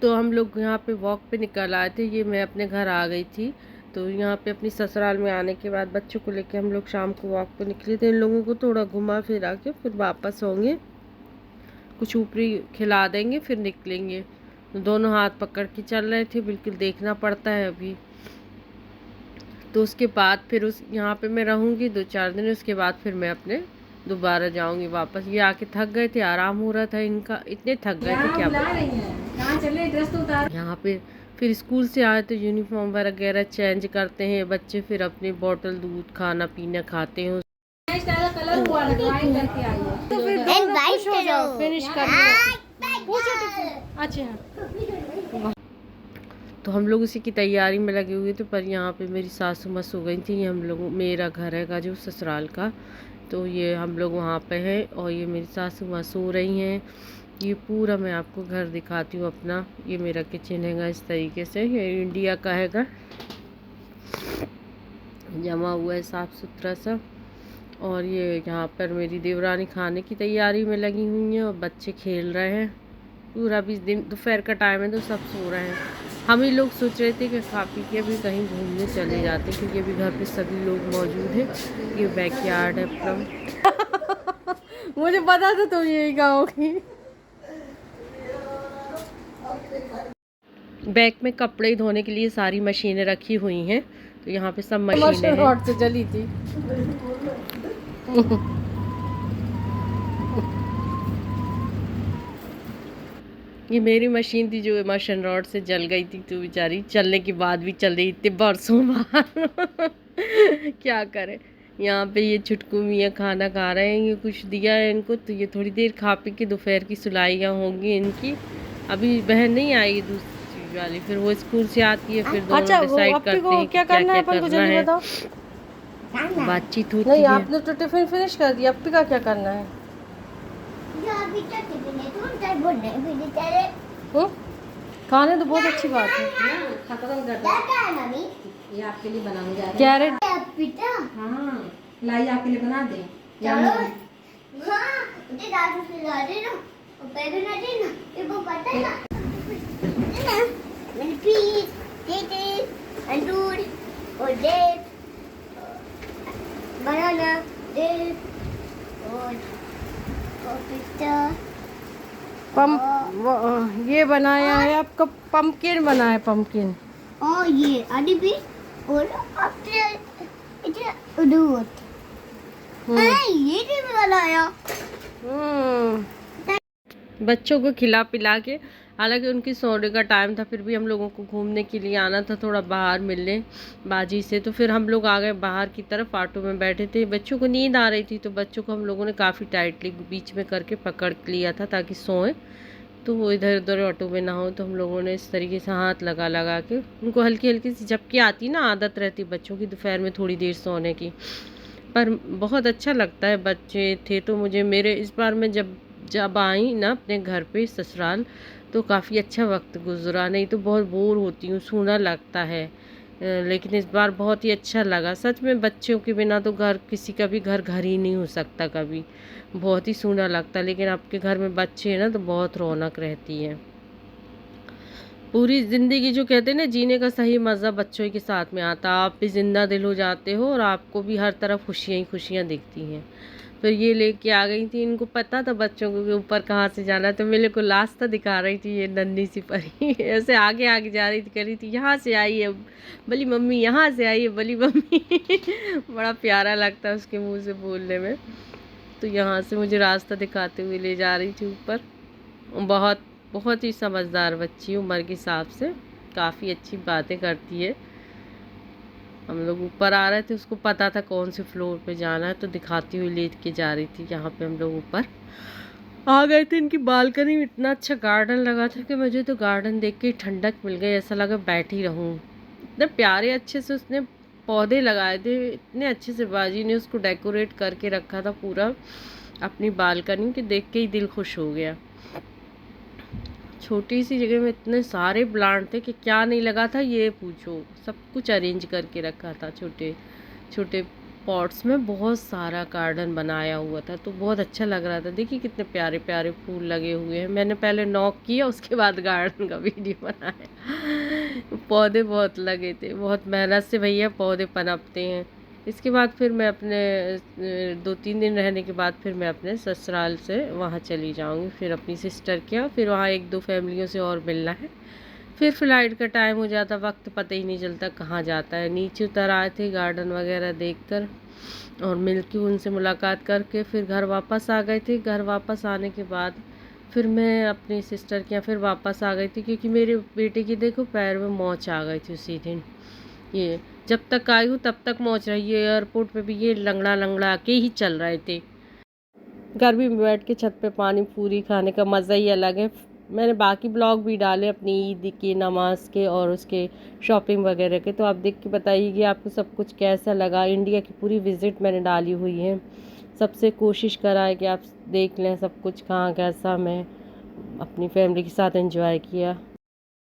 तो हम लोग यहाँ पे वॉक पे निकल आए थे। ये मैं अपने घर आ गई थी, तो यहाँ पे अपनी ससुराल में आने के बाद बच्चों को लेके हम लोग शाम को वॉक पे निकले थे। इन लोगों को थोड़ा घुमा फिरा के फिर वापस होंगे, कुछ ऊपरी खिला देंगे, फिर निकलेंगे। तो दोनों हाथ पकड़ के चल रहे थे, बिल्कुल देखना पड़ता है अभी। तो उसके बाद फिर उस यहाँ पे मैं रहूँगी 2-4 दिन, उसके बाद फिर मैं अपने दोबारा जाऊँगी वापस। ये आके थक गए थे, आराम हो रहा था इनका, इतने थक गए थे क्या बताऊं। यहाँ पे फिर स्कूल से आए तो यूनिफॉर्म वगैरह चेंज करते हैं बच्चे, फिर अपनी बोतल दूध खाना पीना खाते हैं। तो फिर खुश हो जाओ, फिनिश कर लो। अच्छा, तो हम लोग उसी की तैयारी में लगे हुए थे। पर यहाँ पे मेरी सासू माँ सो गई थी। ये हम लोग, मेरा घर है जो ससुराल का, तो ये हम लोग वहाँ पे हैं और ये मेरी सासू माँ सो रही हैं। ये पूरा मैं आपको घर दिखाती हूँ अपना। ये मेरा किचन हैगा इस तरीके से, ये इंडिया का हैगा, जमा हुआ है साफ़ सुथरा सा। और ये यहाँ पर मेरी देवरानी खाने की तैयारी में लगी हुई हैं और बच्चे खेल रहे हैं। पूरा भी दिन दोपहर का टाइम है तो सब सो रहे हैं। हम ही लोग सोच रहे थे कि खा पी के अभी कहीं घूमने चले जाते, क्योंकि अभी घर पे सभी लोग मौजूद हैं। ये बैकयार्ड है अपना। मुझे पता था तुम यही कहोगी। बैग में कपड़े धोने के लिए सारी मशीनें रखी हुई हैं, तो यहाँ पे सब मशीनें रॉड से जली थी। ये मेरी मशीन थी जो मशीन रॉड से जल गई थी, तो बेचारी चलने के बाद भी चल रही इतने बरसों बाद। क्या करें। यहाँ पे ये छुटकू मियाँ खाना खा रहे हैं, ये कुछ दिया है इनको, तो ये थोड़ी देर खा पी के दोपहर की सुलाइयाँ होंगी इनकी। अभी बहन नहीं आई दूसरी वाली, फिर वो स्कूल से आती है, फिर दोनों डिसाइड करते हैं क्या करना है, बातचीत होती है। आपने तो टिफिन फिनिश कर दिया, अब का क्या करना है? खाने तो बहुत अच्छी बात है। खत्म कर दो। ये आपके लिए बनाने जा रहे हैं कैरेट। हाँ, लाई आपके लिए बना दे। बनाना ये बनाया है आपका, पम्पकिन बना है, पम्पकिन। और ये आदि भी और दूध ये भी बनाया। बच्चों को खिला पिला के, हालांकि उनकी सोने का टाइम था, फिर भी हम लोगों को घूमने के लिए आना था थोड़ा बाहर मिलने बाजी से। तो फिर हम लोग आ गए बाहर की तरफ, ऑटो में बैठे थे। बच्चों को नींद आ रही थी, तो बच्चों को हम लोगों ने काफ़ी टाइटली बीच में करके पकड़ लिया था ताकि सोएं, तो वो इधर उधर ऑटो में ना हो। तो हम लोगों ने इस तरीके से हाथ लगा लगा के उनको हल्की हल्की सी झपकी आती ना, आदत रहती बच्चों की दोपहर में थोड़ी देर सोने की। पर बहुत अच्छा लगता है, बच्चे थे तो मुझे, मेरे इस बार मैं जब आई ना अपने घर पे ससुराल, तो काफ़ी अच्छा वक्त गुजरा। नहीं तो बहुत बोर होती हूँ, सूना लगता है। लेकिन इस बार बहुत ही अच्छा लगा सच में। बच्चों के बिना तो घर, किसी का भी घर घर ही नहीं हो सकता कभी, बहुत ही सूना लगता। लेकिन आपके घर में बच्चे हैं ना, तो बहुत रौनक रहती है। पूरी ज़िंदगी जो कहते हैं ना, जीने का सही मज़ा बच्चों के साथ में आता। आप भी जिंदा दिल हो जाते हो और आपको भी हर तरफ खुशियाँ ही खुशियाँ दिखती हैं। फिर ये लेके आ गई थी, इनको पता था बच्चों को कि ऊपर कहाँ से जाना है, तो मेरे को रास्ता दिखा रही थी ये नन्ही सी परी। ऐसे आगे आगे जा रही थी, कह रही थी यहाँ से आई है बली मम्मी, यहाँ से आई है बली मम्मी। बड़ा प्यारा लगता है उसके मुँह से बोलने में। तो यहाँ से मुझे रास्ता दिखाते हुए ले जा रही थी ऊपर। बहुत बहुत ही समझदार बच्ची, उम्र के हिसाब से काफ़ी अच्छी बातें करती है। हम लोग ऊपर आ रहे थे, उसको पता था कौन से फ्लोर पे जाना है, तो दिखाती हुई ले के जा रही थी। यहाँ पे हम लोग ऊपर आ गए थे। इनकी बालकनी में इतना अच्छा गार्डन लगा था कि मुझे तो गार्डन देख के ठंडक मिल गई, ऐसा लगा बैठी रहूं। इतने प्यारे अच्छे से उसने पौधे लगाए थे, इतने अच्छे से बाजी ने उसको डेकोरेट करके रखा था पूरा अपनी बालकनी के, देख के ही दिल खुश हो गया। छोटी सी जगह में इतने सारे प्लांट थे कि क्या नहीं लगा था ये पूछो। सब कुछ अरेंज करके रखा था, छोटे छोटे पॉट्स में बहुत सारा गार्डन बनाया हुआ था, तो बहुत अच्छा लग रहा था। देखिए कितने प्यारे प्यारे फूल लगे हुए हैं। मैंने पहले नॉक किया, उसके बाद गार्डन का वीडियो बनाया। पौधे बहुत लगे थे, बहुत मेहनत से भैया पौधे पनपते हैं। इसके बाद फिर मैं अपने 2-3 दिन रहने के बाद फिर मैं अपने ससुराल से वहाँ चली जाऊँगी, फिर अपनी सिस्टर के यहाँ, फिर वहाँ 1-2 फैमिलियों से और मिलना है। फिर फ्लाइट का टाइम हो जाता, वक्त पता ही नहीं चलता कहाँ जाता है। नीचे उतर आए थे गार्डन वगैरह देखकर और मिलके उनसे मुलाकात करके फिर घर वापस आ गए थे। घर वापस आने के बाद फिर मैं अपनी सिस्टर के यहाँ फिर वापस आ गई थी, क्योंकि मेरे बेटे की देखो पैर में मोच आ गई थी उसी दिन। ये जब तक आई हूँ तब तक मोच रही है। एयरपोर्ट पे भी ये लंगड़ा लंगड़ा के ही चल रहे थे। गर्मी में बैठ के छत पे पानी पूरी खाने का मज़ा ही अलग है। मैंने बाकी ब्लॉग भी डाले अपनी ईद के, नमाज के और उसके शॉपिंग वगैरह के, तो आप देख के बताइए कि आपको सब कुछ कैसा लगा। इंडिया की पूरी विज़िट मैंने डाली हुई है। सबसे कोशिश करा है कि आप देख लें सब कुछ कहाँ कैसा मैं अपनी फैमिली के साथ एंजॉय किया।